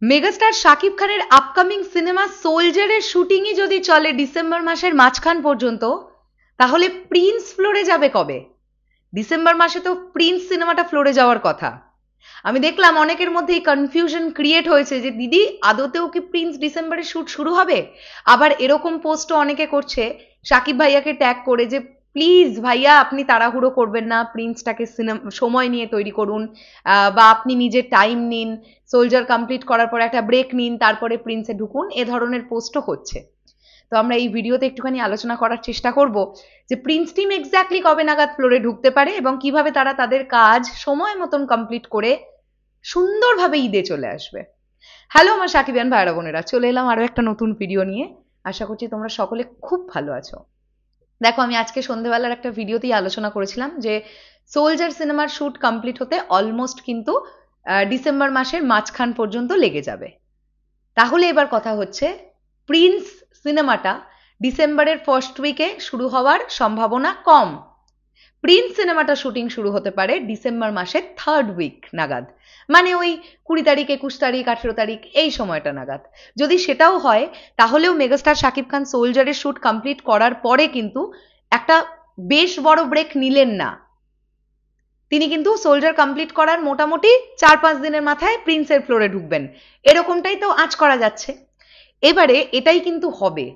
Megastar Shakib খানের upcoming cinema সোলজারের শুটিংই যদি চলে ডিসেম্বর মাসের মাঝখান পর্যন্ত, তাহলে প্রিন্স ফ্লোরে যাবে কবে? ডিসেম্বর মাসে তো প্রিন্স সিনেমাটা ফ্লোরে যাওয়ার কথা। আমি দেখলাম অনেকের মধ্যে এই কনফিউশন ক্রিয়েট হয়েছে যে দিদি আদতেও কি প্রিন্স ডিসেম্বরে শুট শুরু হবে? আবার এরকম পোস্টও অনেকে করছে শাকিব ভাইয়াকে ট্যাগ করে যে প্লিজ ভাইয়া আপনি তাড়াহুড়ো করবেন না, প্রিন্সটাকে সময় নিয়ে তৈরি করুন, বা আপনি নিজের টাইম নিন, সোলজার কমপ্লিট করার পর একটা ব্রেক নিন, তারপরে প্রিন্সে ঢুকুন, এ ধরনের পোস্টও হচ্ছে। তো আমরা এই ভিডিওতে একটুখানি আলোচনা করার চেষ্টা করব যে প্রিন্স টিম এক্স্যাক্টলি কবে নাগাদ ফ্লোরে ঢুকতে পারে এবং কিভাবে তারা তাদের কাজ সময় মতন কমপ্লিট করে সুন্দরভাবে ঈদে চলে আসবে। হ্যালো আমার সাকিবিয়ান ভাইরা বোনেরা, চলে এলাম আরো একটা নতুন ভিডিও নিয়ে। আশা করছি তোমরা সকলে খুব ভালো আছো। দেখো, আমি আজকে সন্ধ্যেবেলার একটা ভিডিওতেই আলোচনা করেছিলাম যে সোলজার সিনেমার শুট কমপ্লিট হতে অলমোস্ট কিন্তু ডিসেম্বর মাসের মাঝখান পর্যন্ত লেগে যাবে। তাহলে এবার কথা হচ্ছে, প্রিন্স সিনেমাটা ডিসেম্বরের ফার্স্ট উইকে শুরু হওয়ার সম্ভাবনা কম। প্রিন্স সিনেমাটা শুটিং শুরু হতে পারে ডিসেম্বর মাসের থার্ড উইক নাগাদ, মানে ওই 20 তারিখ, 21 তারিখ, 18 তারিখ এই সময়টা নাগাদ। যদি সেটাও হয় তাহলেও megastar Shakib Khan সোলজারের shoot complete করার পরে কিন্তু একটা বেশ বড় ব্রেক নিলেন না। তিনি কিন্তু সোলজার কমপ্লিট করার মোটামুটি 4-5 দিনের মাথায় প্রিন্সের ফ্লোরে ঢুকবেন, এরকমটাই তো আঁচ করা যাচ্ছে। এবারে এটাই কিন্তু হবে।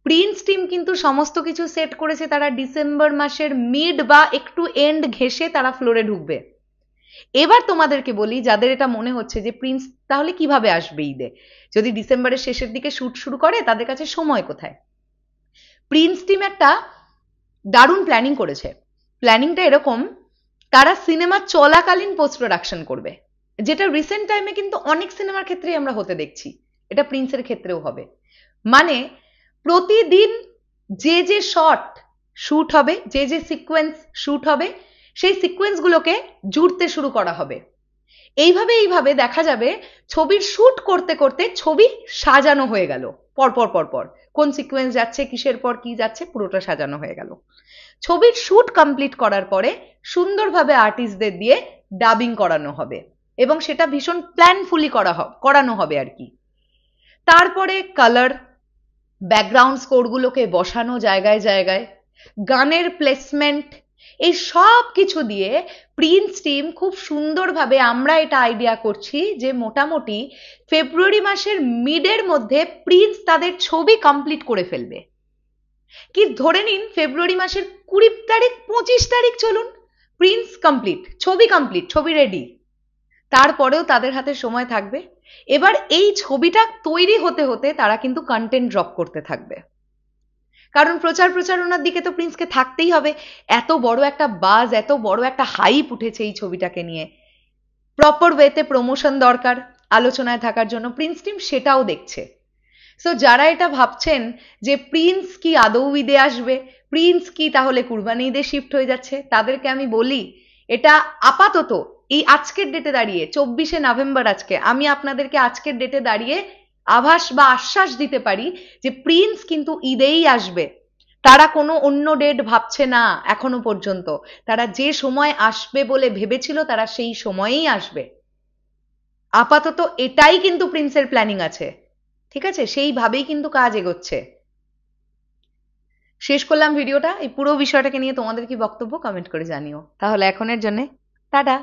প্রিন্স টিম কিন্তু সমস্ত কিছু সেট করেছে, তারা ডিসেম্বর মাসের মিড বা একটু এন্ড ঘেঁষে তারা ফ্লোরে ঢুকবে। এবার তোমাদেরকে বলি, যাদের এটা মনে হচ্ছে যে প্রিন্স তাহলে কিভাবে আসবে ঈদে, যদি ডিসেম্বরের শেষের দিকে শুট শুরু করে তাদের কাছে সময় কোথায়? প্রিন্স টিম একটা দারুণ প্ল্যানিং করেছে। প্ল্যানিংটা এরকম, তারা সিনেমা চলাকালীন পোস্ট প্রোডাকশন করবে, যেটা রিসেন্ট টাইমে কিন্তু অনেক সিনেমার ক্ষেত্রেই আমরা হতে দেখছি। এটা প্রিন্সের ক্ষেত্রেও হবে। মানে প্রতিদিন যে যে শট শুট হবে, যে যে সিকোয়েন্স শুট হবে, সেই সিকোয়েন্সগুলোকে জুড়তে শুরু করা হবে। এইভাবে দেখা যাবে ছবির শুট করতে করতে ছবি সাজানো হয়ে গেল, পরপর পরপর কোন সিকোয়েন্স যাচ্ছে, কিসের পর কি যাচ্ছে, পুরোটা সাজানো হয়ে গেল। ছবির শুট কমপ্লিট করার পরে সুন্দরভাবে আর্টিস্টদের দিয়ে ডাবিং করানো হবে এবং সেটা ভীষণ প্ল্যানফুলি করানো হবে আর কি। তারপরে কালার, ব্যাকগ্রাউন্ড স্কোরগুলোকে বসানো জায়গায় জায়গায়, গানের প্লেসমেন্ট, এই সব কিছু দিয়ে প্রিন্স টিম খুব সুন্দরভাবে, আমরা এটা আইডিয়া করছি যে মোটামুটি ফেব্রুয়ারি মাসের মিডের মধ্যে প্রিন্স তাদের ছবি কমপ্লিট করে ফেলবে। কি ধরে নিন ফেব্রুয়ারি মাসের 20 তারিখ, 25 তারিখ চলুন, প্রিন্স কমপ্লিট, ছবি কমপ্লিট, ছবি রেডি। তারপরেও তাদের হাতে সময় থাকবে। এবার এই ছবিটা তৈরি হতে হতে তারা কিন্তু কন্টেন্ট ড্রপ করতে থাকবে, কারণ প্রচারণার দিকে তো প্রিন্সকে থাকতেই হবে। এত বড় একটা বাজ, এত বড় একটা হাইপ উঠেছে এই ছবিটাকে নিয়ে, প্রপার ওয়েতে প্রমোশন দরকার আলোচনায় থাকার জন্য, প্রিন্স টিম সেটাও দেখছে। সো যারা এটা ভাবছেন যে প্রিন্স কি আদৌ ঈদে আসবে, প্রিন্স কি তাহলে কুরবানি ঈদে শিফট হয়ে যাচ্ছে, তাদেরকে আমি বলি এটা আপাতত এই আজকের ডেটে দাঁড়িয়ে 24শে নভেম্বর, আজকে আমি আপনাদেরকে আজকের ডেটে দাঁড়িয়ে আভাস বা আশ্বাস দিতে পারি যে প্রিন্স কিন্তু ঈদেই আসবে। তারা কোনো অন্য ডেট ভাবছে না এখনো পর্যন্ত। তারা যে সময় আসবে বলে ভেবেছিল তারা সেই সময়েই আসবে। আপাতত এটাই কিন্তু প্রিন্সের প্ল্যানিং আছে, ঠিক আছে? সেইভাবেই কিন্তু কাজ এগোচ্ছে। শেষ করলাম ভিডিওটা। এই পুরো বিষয়টাকে নিয়ে তোমাদের কি বক্তব্য কমেন্ট করে জানিও। তাহলে এখনের জন্য টাটা।